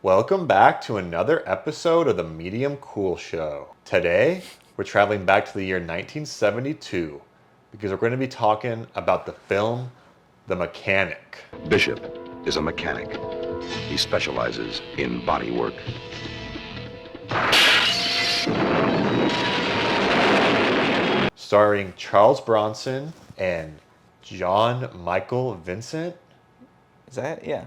Welcome back to another episode of the Medium Cool Show. Today, we're traveling back to the year 1972 because we're going to be talking about the film The Mechanic. Bishop is a mechanic. He specializes in body work. Starring Charles Bronson and Jan-Michael Vincent. Is that? Yeah.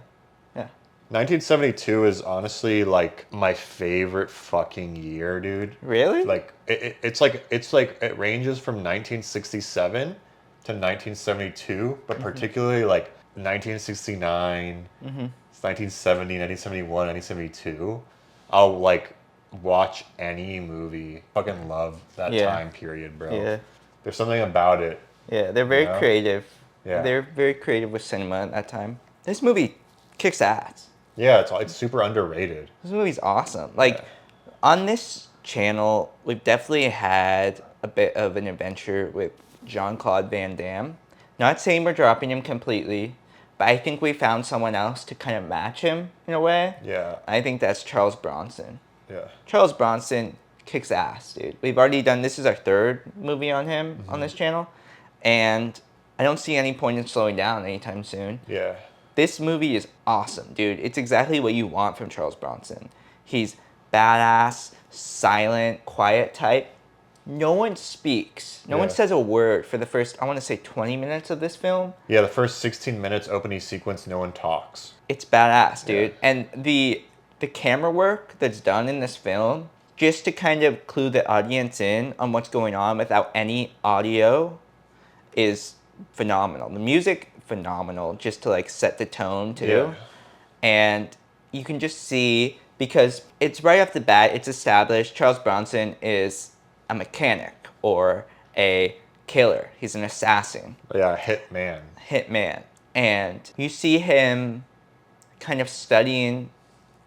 1972 is honestly like my favorite fucking year, dude. Really? Like it's like it ranges from 1967 to 1972, but particularly like 1969, 1970, 1971, 1972. I'll like watch any movie. Fucking love that Yeah. time period, bro. Yeah. There's something about it. Yeah, they're very know? creative. Yeah. They're very creative with cinema at that time. This movie kicks ass. Yeah, it's super underrated. This movie's awesome. Like, on this channel, we've definitely had a bit of an adventure with Jean-Claude Van Damme. Not saying we're dropping him completely, but I think we found someone else to kind of match him in a way. Yeah. I think that's Charles Bronson. Yeah. Charles Bronson kicks ass, dude. We've already done, this is our third movie on him on this channel, and I don't see any point in slowing down anytime soon. Yeah. This movie is awesome, dude. It's exactly what you want from Charles Bronson. He's badass, silent, quiet type. No one speaks. No one Yeah. says a word for the first, I want to say 20 minutes of this film. Yeah, the first 16 minutes opening sequence, no one talks. It's badass, dude. Yeah. And the camera work that's done in this film, just to kind of clue the audience in on what's going on without any audio, is phenomenal. The music, phenomenal, just to like set the tone too. Yeah. And you can just see, because it's right off the bat, it's established Charles Bronson is a mechanic or a killer. He's an assassin, Yeah, Hitman. hitman. And you see him kind of studying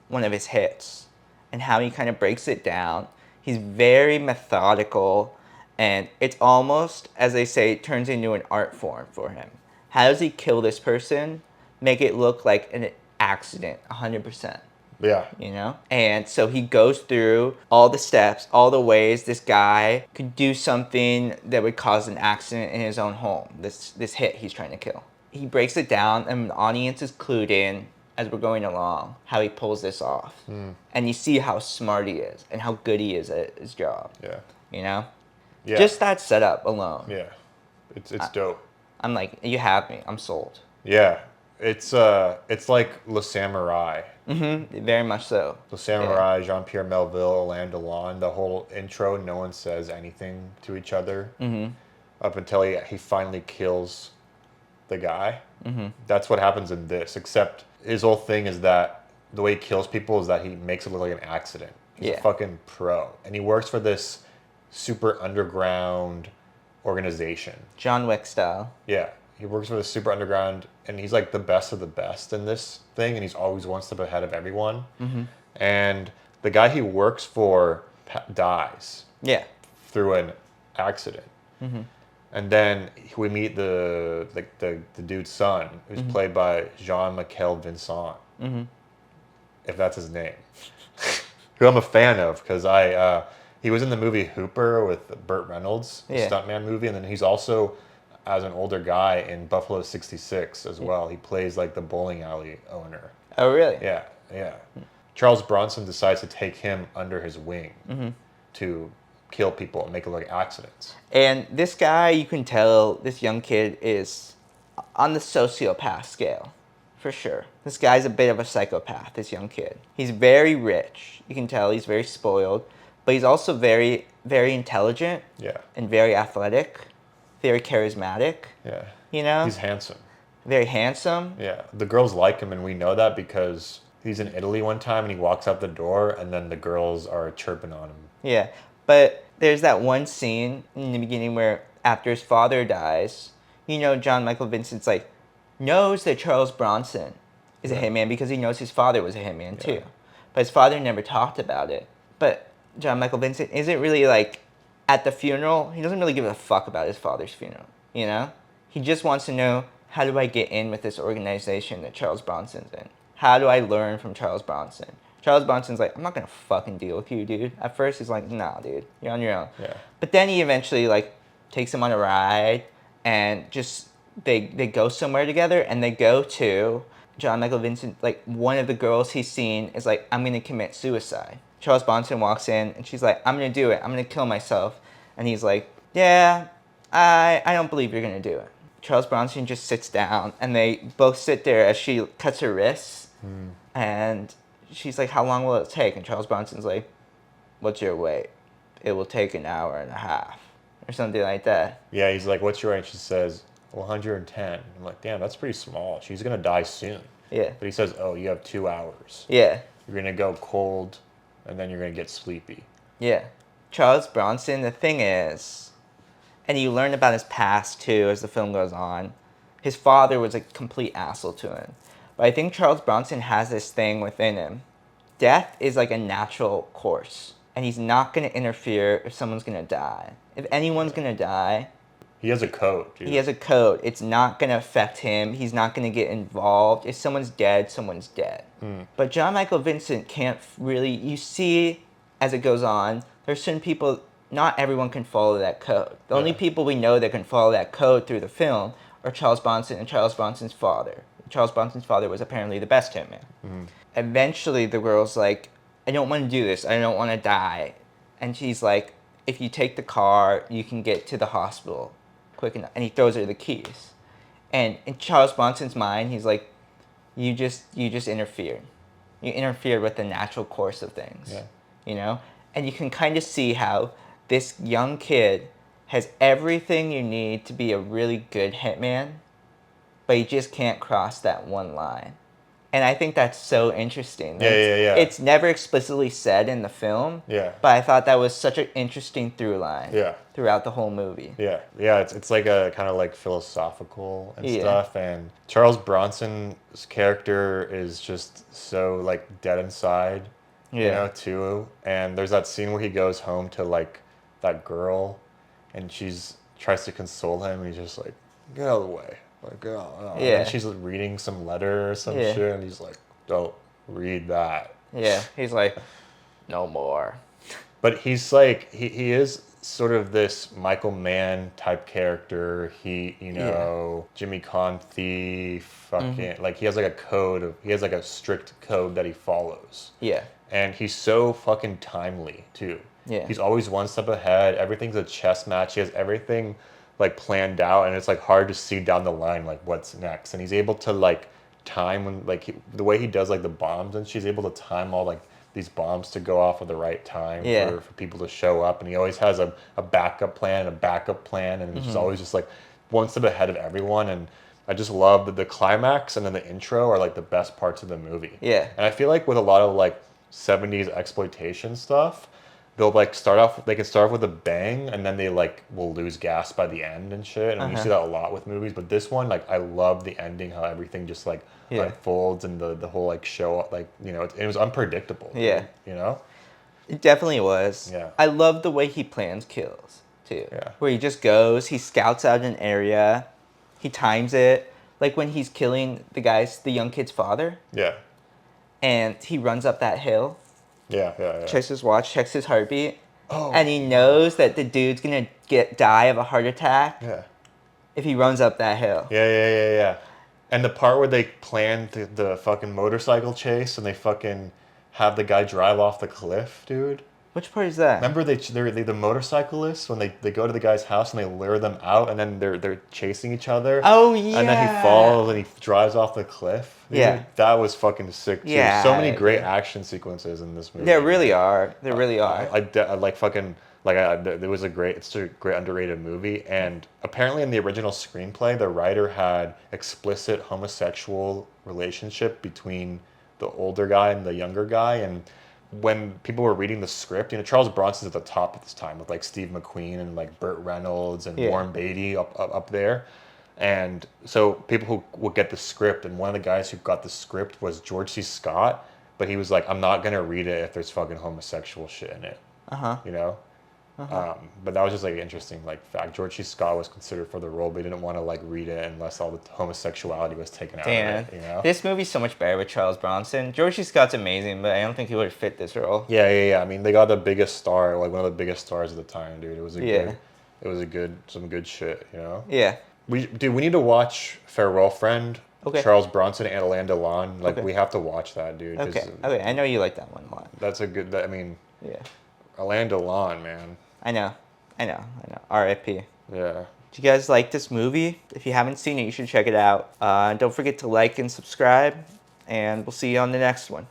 one of his hits and how he kind of breaks it down. He's very methodical, and it's almost, as they say, turns into an art form for him. How does he kill this person? Make it look like an accident, 100%. Yeah. You know? And so he goes through all the steps, all the ways this guy could do something that would cause an accident in his own home, this hit he's trying to kill. He breaks it down, and the audience is clued in as we're going along how he pulls this off. And you see how smart he is and how good he is at his job. Yeah. You know? Yeah. Just that setup alone. Yeah. It's dope. I'm like, you have me. I'm sold. Yeah. It's like Le Samurai. Very much so. Le Samurai, Jean-Pierre Melville, Alain Delon, the whole intro, no one says anything to each other. Up until he finally kills the guy. That's what happens in this, except his whole thing is that the way he kills people is that he makes it look like an accident. He's a Yeah. fucking pro. And he works for this super underground organization. John Wick style. Yeah, he works for the super underground, and he's like the best of the best in this thing, and he's always one step ahead of everyone. And the guy he works for dies Yeah. through an accident. And then we meet the dude's son, who's played by Jan-Michael Vincent, if that's his name, who I'm a fan of because he was in the movie Hooper with Burt Reynolds, the Yeah. stuntman movie, and then he's also, as an older guy, in Buffalo 66 as well. He plays like the bowling alley owner. Oh, really? Yeah, yeah. Charles Bronson decides to take him under his wing to kill people and make it look like accidents. And this guy, you can tell this young kid is on the sociopath scale, for sure. This guy's a bit of a psychopath, this young kid. He's very rich. You can tell he's very spoiled, but he's also very, very intelligent Yeah, and very athletic, very charismatic, yeah. you know? He's handsome. Very handsome. Yeah, the girls like him, and we know that because he's in Italy one time and he walks out the door, and then the girls are chirping on him. Yeah, but there's that one scene in the beginning where after his father dies, you know, Jan-Michael Vincent's like, knows that Charles Bronson is a hitman because he knows his father was a hitman too. But his father never talked about it. But Jan-Michael Vincent isn't really like, at the funeral, he doesn't really give a fuck about his father's funeral, you know? He just wants to know, how do I get in with this organization that Charles Bronson's in? How do I learn from Charles Bronson? Charles Bronson's like, I'm not gonna fucking deal with you, dude. At first, he's like, nah, dude, you're on your own. Yeah. But then he eventually like takes him on a ride, and just they go somewhere together, and they go to Jan-Michael Vincent. Like, one of the girls he's seen is like, I'm gonna commit suicide. Charles Bronson walks in, and she's like, I'm gonna do it. I'm gonna kill myself. And he's like, yeah, I don't believe you're gonna do it. Charles Bronson just sits down, and they both sit there as she cuts her wrists, and she's like, how long will it take? And Charles Bronson's like, what's your weight? It will take an hour and a half, or something like that. Yeah, he's like, what's your weight? She says, 110. I'm like, damn, that's pretty small. She's gonna die soon. Yeah. But he says, oh, you have 2 hours. Yeah. You're gonna go cold, and then you're gonna get sleepy. Yeah. Charles Bronson, the thing is, and you learn about his past too as the film goes on, his father was a complete asshole to him. But I think Charles Bronson has this thing within him. Death is like a natural course, and he's not going to interfere if someone's going to die. If anyone's going to die, He has a code, dude. he has a code. It's not going to affect him. He's not going to get involved. If someone's dead, someone's dead. But Jan-Michael Vincent can't really, you see as it goes on, there's certain people, not everyone can follow that code. The only people we know that can follow that code through the film are Charles Bronson and Charles Bronson's father. Charles Bronson's father was apparently the best hitman. Eventually, the girl's like, I don't want to do this. I don't want to die. And she's like, if you take the car, you can get to the hospital quick enough. And he throws her the keys. And in Charles Bronson's mind, he's like, you just interfered. You interfered with the natural course of things. Yeah. You know? And you can kind of see how this young kid has everything you need to be a really good hitman, but he just can't cross that one line. And I think that's so interesting. Yeah. It's never explicitly said in the film. Yeah. But I thought that was such an interesting through line. Yeah. Throughout the whole movie. Yeah. It's like a kind of like philosophical and Yeah. stuff. And Charles Bronson's character is just so like dead inside, you know, too. And there's that scene where he goes home to like that girl, and she's tries to console him, and he's just like, get out of the way. Like, oh. Yeah. And she's reading some letter or some Yeah. shit, and he's like, don't read that. Yeah. He's like, no more. But he's like, he is sort of this Michael Mann type character. He, you know, Jimmy Conti, fucking, like he has like a code he has like a strict code that he follows. Yeah. And he's so fucking timely too. Yeah. He's always one step ahead. Everything's a chess match. He has everything like planned out, and it's like hard to see down the line like what's next. And he's able to like time when like the way he does like the bombs, and she's able to time all like these bombs to go off at the right time for people to show up. And he always has a backup plan and he's just always just like one step ahead of everyone. And I just love that the climax and then the intro are like the best parts of the movie. Yeah. And I feel like with a lot of like 70s exploitation stuff, they'll like they can start off with a bang, and then they like will lose gas by the end and shit. And you see that a lot with movies, but this one, like, I love the ending, how everything just like unfolds, and the whole like show, like, you know, it was unpredictable. Yeah. You know? It definitely was. Yeah. I love the way he plans kills too. Yeah. Where he just goes, he scouts out an area, he times it. Like when he's killing the young kid's father, Yeah. and he runs up that hill, Yeah. checks his watch, checks his heartbeat, Oh. and he knows that the dude's gonna die of a heart attack Yeah. if he runs up that hill. Yeah. And the part where they plan the fucking motorcycle chase and they fucking have the guy drive off the cliff, dude. Which part is that? Remember they're the motorcyclists when they go to the guy's house and they lure them out, and then they're chasing each other. Oh yeah. And then he falls and he drives off the cliff. Dude. Yeah. That was fucking sick too. Yeah. So many great action sequences in this movie. There really are. There really are. I like fucking like it's a great underrated movie. And apparently in the original screenplay, the writer had explicit homosexual relationship between the older guy and the younger guy. And when people were reading the script, you know, Charles Bronson's at the top at this time with like Steve McQueen and like Burt Reynolds and Warren Beatty up there. And so people who would get the script, and one of the guys who got the script was George C. Scott, but he was like, I'm not gonna read it if there's fucking homosexual shit in it. You know? But that was just like an interesting like fact. George C. Scott was considered for the role, but he didn't want to like read it unless all the homosexuality was taken out of it. You know? This movie's so much better with Charles Bronson. George C. Scott's amazing, but I don't think he would have fit this role. Yeah. I mean, they got the biggest star, like one of the biggest stars at the time, dude. It was some good shit. You know? Yeah. We need to watch Farewell Friend. Okay. Charles Bronson and Alain Delon. Like we have to watch that, dude. Okay. I know you like that one a lot. That's a good. I mean. Yeah. Alain Delon, man. I know. R.I.P. Yeah. Do you guys like this movie? If you haven't seen it, you should check it out. Don't forget to like and subscribe, and we'll see you on the next one.